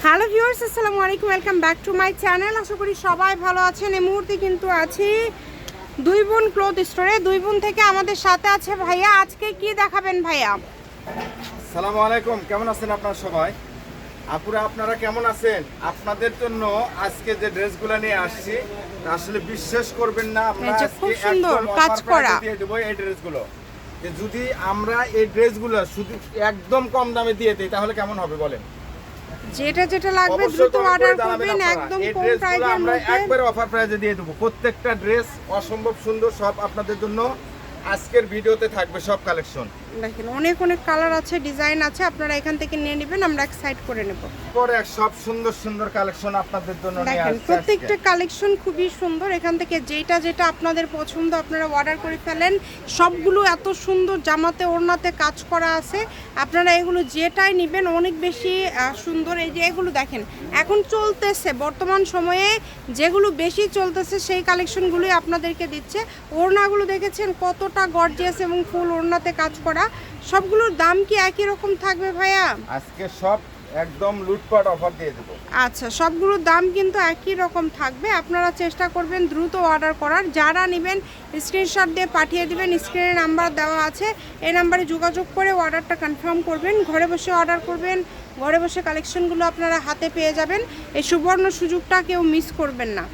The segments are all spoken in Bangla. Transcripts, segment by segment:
হ্যালো ভিউয়ার্স, আসসালামু আলাইকুম, welcome back to my channel. আশা করি সবাই ভালো আছেন। এই মুহূর্তে কিন্তু আছি দুই বোন ক্লথ স্টোরে। দুই বোন থেকে আমাদের সাথে আছে ভাইয়া। আজকে কি দেখাবেন ভাইয়া? আসসালামু আলাইকুম, কেমন আছেন আপনারা সবাই? আপুরা আপনারা কেমন আছেন? আপনাদের জন্য আজকে যে ড্রেসগুলো নিয়ে আসছি আসলে বিশ্বাস করবেন না, আমরা এই যে আজকে খুব সুন্দর একদম কাজ অফার করা। প্রাইসে দিয়ে দেব এই ড্রেসগুলো। যে যদি আমরা এই ড্রেসগুলো শুধু একদম কম দামে দিয়ে দিই তাহলে কেমন হবে বলেন? যেটা যেটা লাগবে অবশ্যই দ্রুত comment করে অর্ডার জানাবেন করবেন, আপনারা। একদম এই কম ড্রেসগুলো প্রাইসের আমরা মধ্যে। একবারে অফার প্রাইসে দিয়ে দেব। প্রত্যেকটা ড্রেস অসম্ভব সুন্দর, সব আপনাদের জন্য আজকের ভিডিওতে থাকবে সব কালেকশন। দেখেন অনেক অনেক কালার আছে, ডিজাইন আছে, আপনারা এখান থেকে নিয়ে নেবেন, আমরা এক সাইড করে নেব। পরে সব সুন্দর সুন্দর কালেকশন আপনাদের জন্য নিয়ে দেখেন আসছি প্রত্যেকটা আজকে। কালেকশন খুবই সুন্দর। এখান থেকে যেটা যেটা আপনাদের পছন্দ আপনারা অর্ডার করে ফেলেন। সবগুলো এত সুন্দর, জামাতে ওড়নাতে কাজ করা আছে। আপনারা এগুলো যেটাই নেবেন অনেক বেশি সুন্দর। এই যে এগুলো দেখেন এখন চলতেছে, বর্তমান সময়ে যেগুলো বেশি চলতেছে সেই কালেকশনগুলোই আপনাদেরকে দিচ্ছে। ওড়নাগুলো দেখেছেন কতটা গর্জিয়াস এবং ফুল ওড়নাতে কাজ করা। সবগুলোর দাম কি একই রকম থাকবে ভাইয়া? আজকে সব একদম লুটপাট অফার দিয়ে দেবো। আচ্ছা, সবগুলোর দাম কিন্তু একই রকম থাকবে। আপনারা চেষ্টা করবেন দ্রুত অর্ডার করার। যারা নেবেন স্ক্রিনশট দিয়ে পাঠিয়ে দিবেন, স্ক্রিনে নাম্বার দেওয়া আছে, এই নাম্বারে যোগাযোগ করে অর্ডারটা কনফার্ম করবেন। ঘরে বসে অর্ডার করবেন, ঘরে বসে কালেকশনগুলো আপনারা হাতে পেয়ে যাবেন। এই সুবর্ণ সুযোগটা কেউ মিস করবেন না।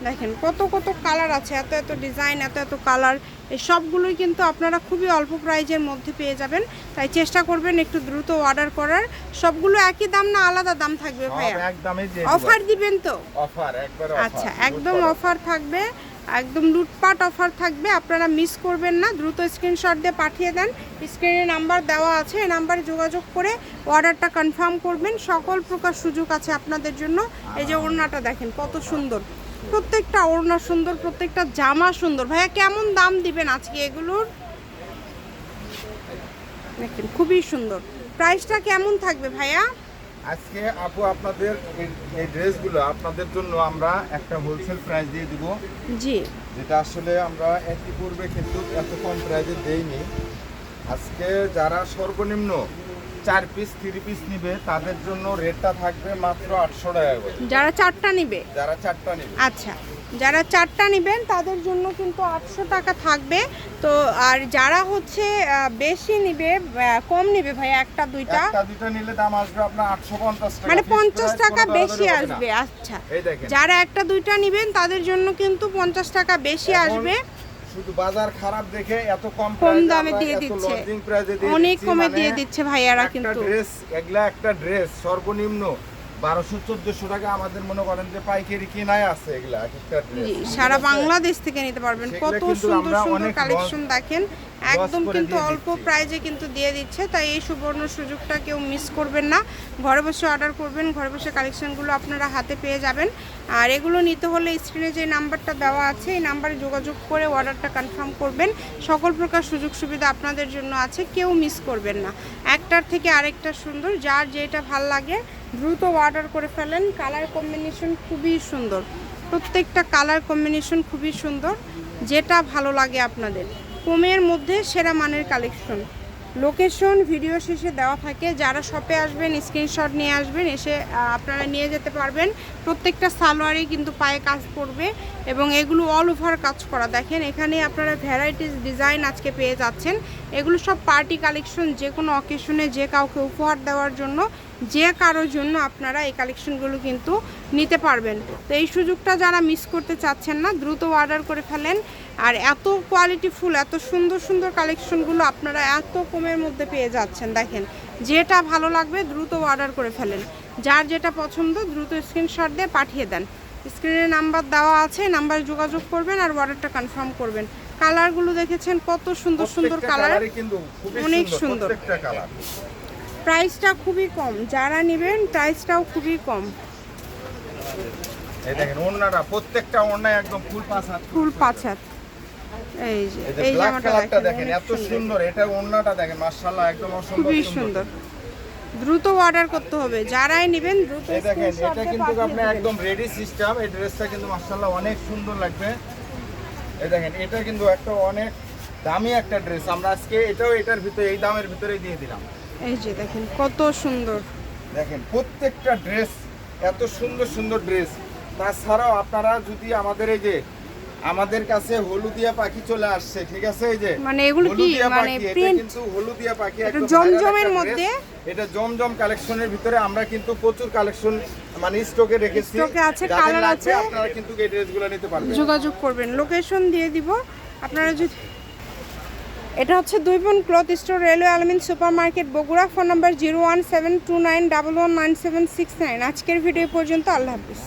দেখেন কত কত কালার আছে, এত এত ডিজাইন, এত এত কালার। এই সবগুলোই কিন্তু আপনারা খুবই অল্প প্রাইজের মধ্যে পেয়ে যাবেন। তাই চেষ্টা করবেন একটু দ্রুত অর্ডার করার। সবগুলো একই দাম না আলাদা দাম থাকবে ভাইয়া? একদমই যে অফার দিবেন তো? অফার একবার অফার। আচ্ছা, একদম অফার থাকবে, একদম লুটপাট অফার থাকবে। আপনারা মিস করবেন না, দ্রুত স্ক্রিনশট দিয়ে পাঠিয়ে দেন। স্ক্রিনে নাম্বার দেওয়া আছে, এই নাম্বারে যোগাযোগ করে অর্ডারটা কনফার্ম করবেন। সকল প্রকার সুযোগ আছে আপনাদের জন্য। এই যে ওড়নাটা দেখেন কত সুন্দর, প্রত্যেকটা ওড়না সুন্দর, প্রত্যেকটা জামা সুন্দর। ভাইয়া কেমন দাম দিবেন আজকে এগুলোর? দেখেন খুবই সুন্দর। প্রাইসটা কেমন থাকবে ভাইয়া? আজকে আপু আপনাদের এই ড্রেসগুলো আপনাদের জন্য আমরা একটা হোলসেল প্রাইস দিয়ে দিব। জি, যেটা আসলে আমরা একই পূর্বে কিন্তু এত কম প্রাইসে দেইনি। আজকে যারা সর্বনিম্ন 4 পিস 3 পিস নিবে তাদের জন্য রেটটা থাকবে মাত্র 800 টাকা করে। যারা চারটা নিবে? যারা 4টা নিবে। আচ্ছা, যারা চারটা নেবেন তাদের জন্য কিন্তু 800 টাকা থাকবে। তো আর যারা হচ্ছে বেশি নিবে, কম নিবে ভাই, একটা দুইটা নিলে দাম আসবে আপনার 850 টাকা, মানে Fixed 50 price টাকা কোনো বেশি দরদারি হবে না। আসবে। আচ্ছা, এই দেখেন যারা একটা দুইটা নেবেন তাদের জন্য কিন্তু 50 টাকা বেশি এখন আসবে। শুধু বাজার খারাপ দেখে এত কম দামে দিয়ে দিচ্ছে, অনেক কমে দিয়ে দিচ্ছে ভাইয়ারা কিন্তু। একটা ড্রেস সর্বনিম্ন 1200-1400 টাকা আমাদের মনে করেন যে পাইকারি কিনাই আছে এগুলা একটা ড্রেস। জি, সারা বাংলাদেশ থেকে নিতে পারবেন। সেগুলো কত কিন্তু সুন্দর আমরা সুন্দর অনেক কালেকশন দেখেন, একদম করে কিন্তু দিয়ে অল্প দিচ্ছি। প্রাইজে কিন্তু দিয়ে দিচ্ছে। তাই এই সুবর্ণ সুযোগটা কেউ মিস করবেন না। ঘরে বসে অর্ডার করবেন, ঘরে বসে কালেকশনগুলো আপনারা হাতে পেয়ে যাবেন। আর এগুলো নিতে হলে স্ক্রিনে যে নাম্বারটা দেওয়া আছে এই নাম্বারে যোগাযোগ করে অর্ডারটা কনফার্ম করবেন। সকল প্রকার সুযোগ সুবিধা আপনাদের জন্য আছে, কেউ মিস করবেন না। একটার থেকে আরেকটা সুন্দর, যার যেটা ভাল লাগে দ্রুত অর্ডার করে ফেলেন। কালার কম্বিনেশন খুবই সুন্দর, প্রত্যেকটা কালার কম্বিনেশন খুবই সুন্দর। যেটা ভালো লাগে আপনাদের, কমের মধ্যে সেরা মানের কালেকশন। লোকেশন ভিডিও শেষে দেওয়া থাকে। যারা শপে আসবেন স্ক্রিনশট নিয়ে আসবেন, এসে আপনারা নিয়ে যেতে পারবেন। প্রত্যেকটা সালোয়ারই কিন্তু পায়ে কাজ করবে এবং এগুলো অল ওভার কাজ করা। দেখেন এখানে আপনারা ভ্যারাইটিস ডিজাইন আজকে পেয়ে যাচ্ছেন। এগুলো সব পার্টি কালেকশন, যে কোনো অকেশনে যে কাউকে উপহার দেওয়ার জন্য, যে কারোর জন্য আপনারা এই কালেকশনগুলো কিন্তু নিতে পারবেন। তো এই সুযোগটা যারা মিস করতে চাচ্ছেন না, দ্রুত অর্ডার করে ফেলেন। আর এত কোয়ালিটিফুল, এত সুন্দর সুন্দর কালেকশনগুলো আপনারা এত কমের মধ্যে পেয়ে যাচ্ছেন। দেখেন যেটা ভালো লাগবে দ্রুত অর্ডার করে ফেলেন। যার যেটা পছন্দ দ্রুত স্ক্রিনশট দিয়ে পাঠিয়ে দেন। স্ক্রিনে নাম্বার দেওয়া আছে, নাম্বারে যোগাযোগ করবেন আর অর্ডারটা কনফার্ম করবেন। কালারগুলো দেখেছেন কত সুন্দর সুন্দর কালার, অনেক সুন্দর। প্রাইসটা খুবই কম, যারা নেবেন প্রাইসটাও খুবই কম। এই দেখেন ওন্নাটা, প্রত্যেকটা ওন্নায় একদম ফুল পাঁচ হাত। ফুল 5 হাত। এই যে এই ব্ল্যাক জামাটা কালারটা দেখেন দেখেন এত সুন্দর। এটা ওন্নাটা দেখেন মাশাআল্লাহ একদম অসম্ভব খুবই সুন্দর। সুন্দর। দ্রুত অর্ডার করতে হবে, যারাই নেবেন দ্রুত এই দেখেন স্ক্রিনশট এটা দিয়ে কিন্তু পাঠিয়ে আপনি দিবেন। একদম রেডি সিস্টেম। এই ড্রেসটা কিন্তু মাশাআল্লাহ অনেক সুন্দর লাগবে। এই দেখেন এটা কিন্তু একটা অনেক দামি একটা ড্রেস। আমরা আজকে এটাও এটার ভিতরে এই দামের ভিতরেই দিয়ে দিলাম। এই যে দেখেন কত সুন্দর। দেখেন প্রত্যেকটা ড্রেস এত সুন্দর সুন্দর ড্রেস। তাছাড়াও আপনারা যদি আমাদের কাছে হলুদিয়া পাখি চলে আসছে, ঠিক আছে, এই যে মানে এগুলো কি হলুদিয়া মানে পাখি, এটা প্রিন্ট কিন্তু হলুদিয়া পাখি, এটা একদম জমজমের viral একটা মধ্যে। dress। এটা জমজম কালেকশনের ভিতরে আমরা কিন্তু প্রচুর কালেকশন মানে স্টকে রেখেছি, স্টকে আছে, যাদের কালার লাগবে আছে, আপনারা কিন্তু এই ড্রেসগুলো নিতে পারবেন। যোগাযোগ করবেন, লোকেশন দিয়ে দিব আপনারা যদি। এটা হচ্ছে 2 বোন ক্লথ স্টোর, রেলওয়ে আলমিন super market, Bogura. Phone number 01729119769। আজকের ভিডিও পর্যন্ত, আল্লাহ হাফিজ।